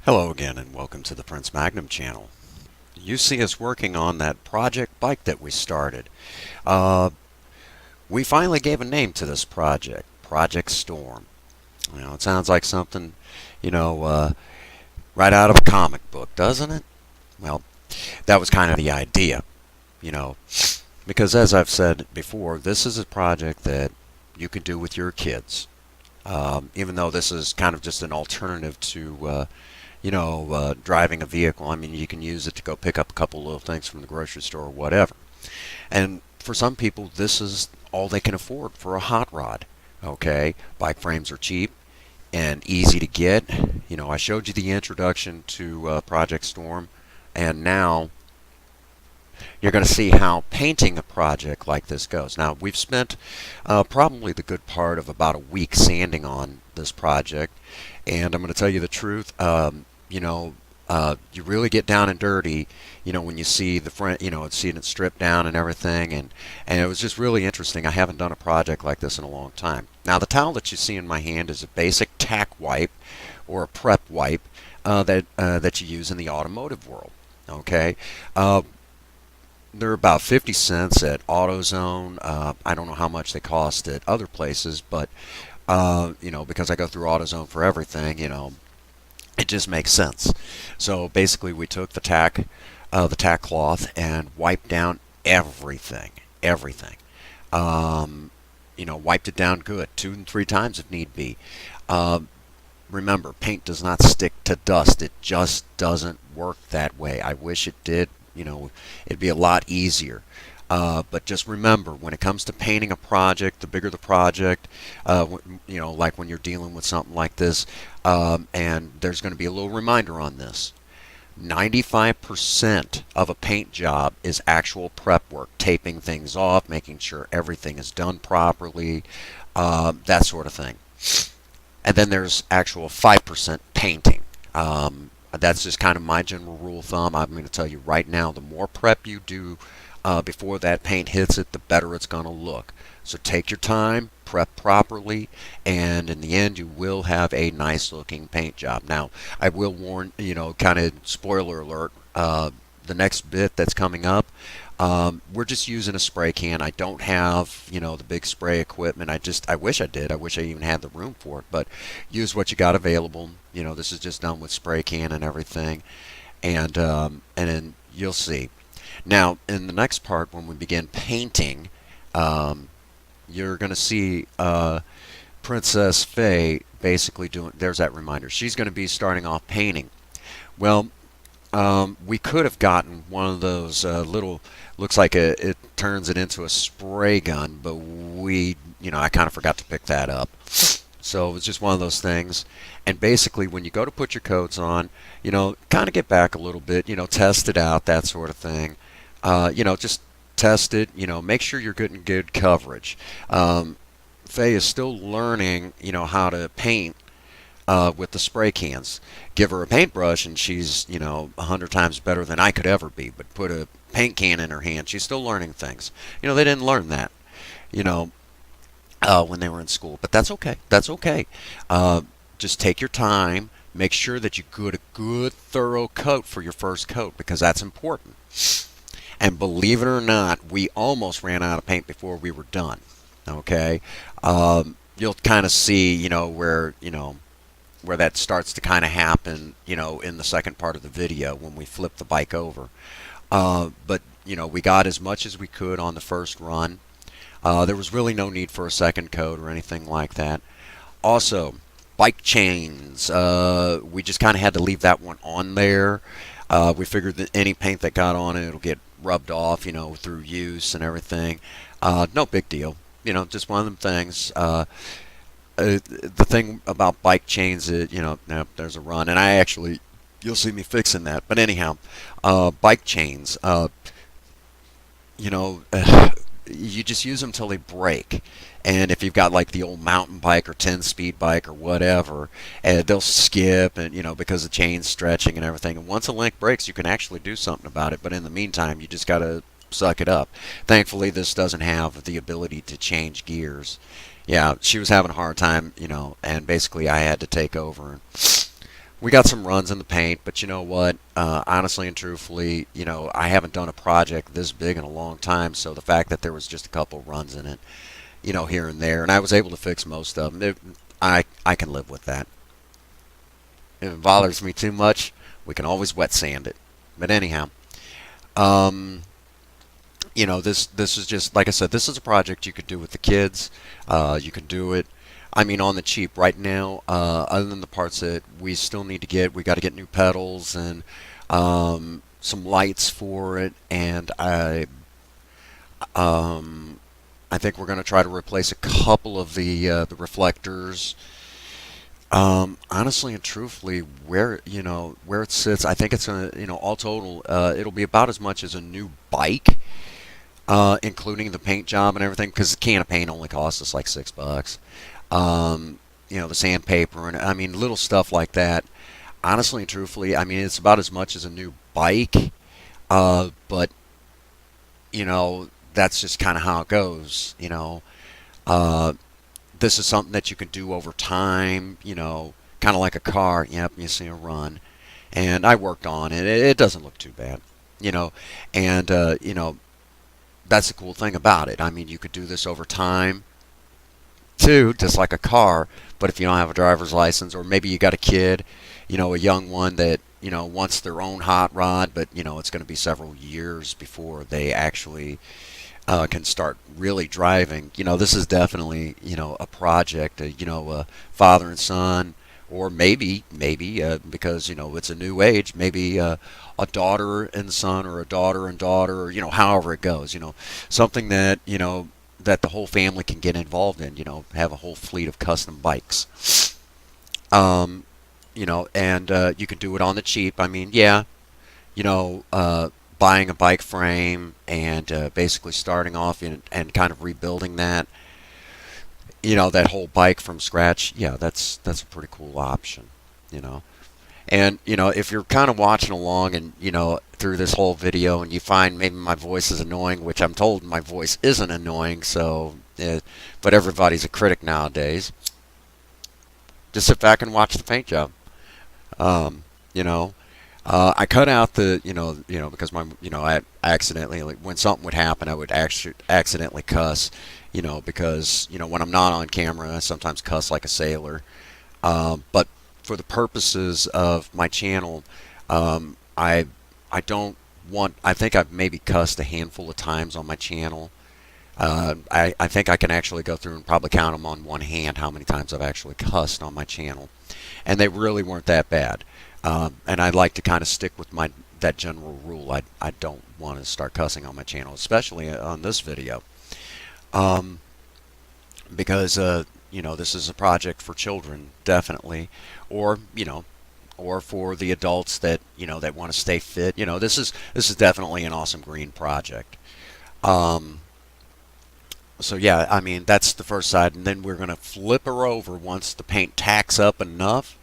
Hello again and welcome to the Prince Magnum channel. You see us working on that project bike that we started. Uh, we finally gave a name to this project, Project Storm. It sounds like something, you know, uh, right out of a comic book, doesn't it? Well, that was kind of the idea, you know, because as I've said before, this is a project that you can do with your kids. Even though this is kind of just an alternative to driving a vehicle. I mean, you can use it to go pick up a couple little things from the grocery store or whatever. And for some people, this is all they can afford for a hot rod. Okay, bike frames are cheap and easy to get. I showed you the introduction to Project Storm, and now you're going to see how painting a project like this goes. Now, we've spent probably the good part of about a week sanding on this project, and I'm going to tell you the truth. You really get down and dirty, when you see the front, seeing it stripped down and everything, and it was just really interesting. I haven't done a project like this in a long time. Now, the towel that you see in my hand is a basic tack wipe or a prep wipe that you use in the automotive world. Okay. They're about 50 cents at AutoZone. I don't know how much they cost at other places, but because I go through AutoZone for everything, it just makes sense. So basically, we took the tack cloth, and wiped down everything. Wiped it down good, 2 and 3 times if need be. Remember, paint does not stick to dust. It just doesn't work that way. I wish it did. It'd be a lot easier. But just remember, when it comes to painting a project, the bigger the project, like when you're dealing with something like this, and there's going to be a little reminder on this. 95% of a paint job is actual prep work, taping things off, making sure everything is done properly, that sort of thing. And then there's actual 5% painting. That's just kind of my general rule of thumb. I'm going to tell you right now, the more prep you do before that paint hits it, the better it's going to look. So take your time, prep properly, and in the end, you will have a nice looking paint job. Now, I will warn, kind of spoiler alert, the next bit that's coming up, we're just using a spray can. I don't have, the big spray equipment. I wish I did. I wish I even had the room for it, but use what you got available. This is just done with spray can and everything, and then you'll see. Now, in the next part, when we begin painting, you're going to see Princess Faye basically doing, there's that reminder. She's going to be starting off painting. Well, we could have gotten one of those little, looks like it turns it into a spray gun, but I kind of forgot to pick that up. So it was just one of those things. And basically, when you go to put your coats on, kind of get back a little bit, test it out, that sort of thing. Just test it, make sure you're getting good coverage. Faye is still learning, how to paint with the spray cans. Give her a paintbrush and she's, 100 times better than I could ever be. But put a paint can in her hand, she's still learning things. They didn't learn that, when they were in school. But that's okay. That's okay. Just take your time. Make sure that you get a good, thorough coat for your first coat, because that's important. And believe it or not, we almost ran out of paint before we were done. Okay, you'll kind of see, where that starts to kind of happen, in the second part of the video when we flip the bike over. But we got as much as we could on the first run. There was really no need for a second coat or anything like that. Also, bike chains. We just kind of had to leave that one on there. We figured that any paint that got on it, it'll get rubbed off, through use and everything. No big deal. Just one of them things. The thing about bike chains is, there's a run, and you'll see me fixing that. But anyhow, bike chains, you just use them till they break. And if you've got like the old mountain bike or 10-speed bike or whatever, and they'll skip, and because the chain's stretching and everything. And once a link breaks, you can actually do something about it. But in the meantime, you just got to suck it up. Thankfully, this doesn't have the ability to change gears. Yeah, she was having a hard time, and basically I had to take over and We got some runs in the paint, but you know what? Honestly and truthfully, I haven't done a project this big in a long time, so the fact that there was just a couple runs in it, here and there, and I was able to fix most of them, I can live with that. If it bothers me too much, we can always wet sand it. But anyhow, um, this is just like I said. This is a project you could do with the kids. You can do it. I mean, on the cheap right now. Other than the parts that we still need to get, we got to get new pedals and some lights for it, and I think we're going to try to replace a couple of the reflectors. Honestly and truthfully, where it sits, I think it's gonna, all total, it'll be about as much as a new bike, including the paint job and everything, because the can of paint only costs us like $6. The sandpaper and I mean little stuff like that. Honestly and truthfully, I mean it's about as much as a new bike, but that's just kind of how it goes. Uh, this is something that you can do over time. Kind of like a car. Yep, you see a run, and I worked on it. It doesn't look too bad. You know, and that's the cool thing about it. I mean, you could do this over time too, just like a car. But if you don't have a driver's license, or maybe you got a kid, a young one that wants their own hot rod, but it's going to be several years before they actually can start really driving. This is definitely a project. A father and son, or maybe because it's a new age. Maybe a daughter and son, or a daughter and daughter, or however it goes. Something that that the whole family can get involved in. Have a whole fleet of custom bikes. And you can do it on the cheap. I mean, yeah, buying a bike frame and basically starting off and kind of rebuilding that whole bike from scratch. Yeah, that's a pretty cool option. You know, and if you're kind of watching along and through this whole video and you find maybe my voice is annoying, which I'm told my voice isn't annoying, so but everybody's a critic nowadays. Just sit back and watch the paint job. Um, you know, I cut out the, because I accidentally, like, when something would happen, I would actually accidentally cuss, because, when I'm not on camera, I sometimes cuss like a sailor. But for the purposes of my channel, I don't I think I've maybe cussed a handful of times on my channel. I think I can actually go through and probably count them on one hand how many times I've actually cussed on my channel, and they really weren't that bad. And I'd like to kind of stick with that general rule. I don't want to start cussing on my channel, especially on this video, um, because this is a project for children, definitely, or or for the adults that that want to stay fit. This is definitely an awesome green project. Um, So yeah, I mean that's the first side, and then we're gonna flip her over once the paint tacks up enough.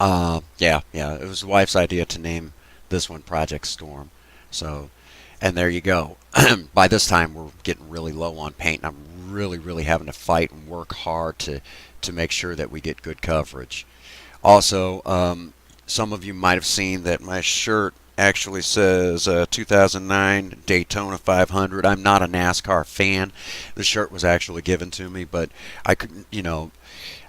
Yeah, it was the wife's idea to name this one Project Storm. So, and there you go. By this time, we're getting really low on paint, and I'm really having to fight and work hard to make sure that we get good coverage. Also, some of you might have seen that my shirt actually says 2009 Daytona 500. I'm not a NASCAR fan. The shirt was actually given to me, but I couldn't,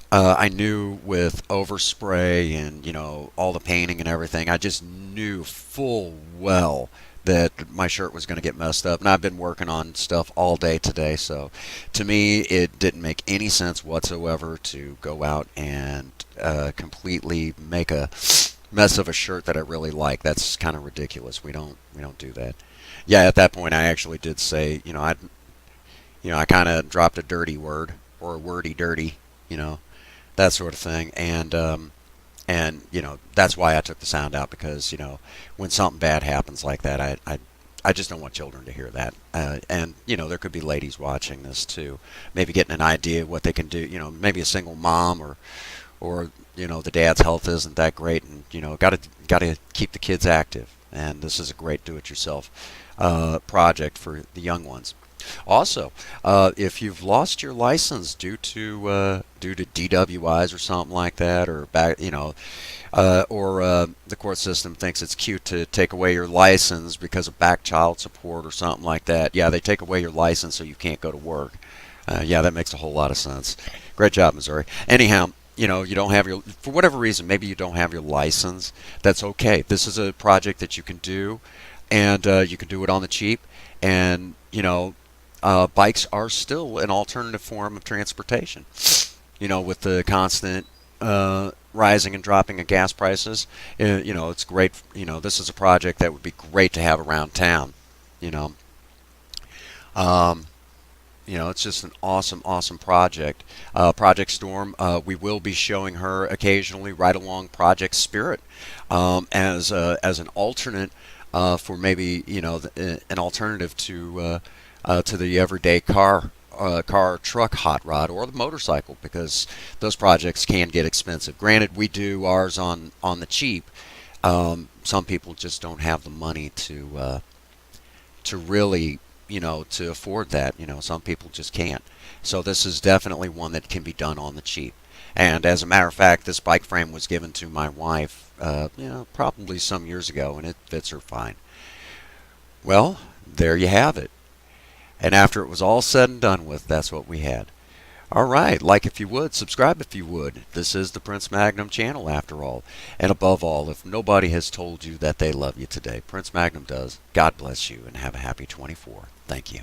I knew with overspray and all the painting and everything, I just knew full well that my shirt was going to get messed up, and I've been working on stuff all day today, so to me it didn't make any sense whatsoever to go out and completely make a mess of a shirt that I really like. That's kind of ridiculous. We don't do that. Yeah, at that point I actually did say, I kind of dropped a dirty word, or a wordy dirty, you know, that sort of thing, and that's why I took the sound out, because when something bad happens like that, I just don't want children to hear that. And there could be ladies watching this too, maybe getting an idea of what they can do. Maybe a single mom, or the dad's health isn't that great, and got to keep the kids active. And this is a great do-it-yourself project for the young ones. Also, if you've lost your license due to DWIs or something like that, or back, or the court system thinks it's cute to take away your license because of back child support or something like that. Yeah, they take away your license so you can't go to work. Yeah, that makes a whole lot of sense. Great job, Missouri. Anyhow, you don't have your, for whatever reason, maybe you don't have your license. That's okay. This is a project that you can do, and you can do it on the cheap. And, bikes are still an alternative form of transportation. With the constant rising and dropping of gas prices, it's great. This is a project that would be great to have around town. You know, um, it's just an awesome, awesome project. Project Storm, we will be showing her occasionally right along Project Spirit as an alternate for maybe an alternative to the everyday car, truck, hot rod, or the motorcycle, because those projects can get expensive. Granted, we do ours on the cheap. Some people just don't have the money to really, to afford that. Some people just can't. So this is definitely one that can be done on the cheap. And as a matter of fact, this bike frame was given to my wife, probably some years ago, and it fits her fine. Well, there you have it. And after it was all said and done with, that's what we had. All right, like if you would, subscribe if you would. This is the Prince Magnum channel after all. And above all, if nobody has told you that they love you today, Prince Magnum does. God bless you and have a happy 24. Thank you.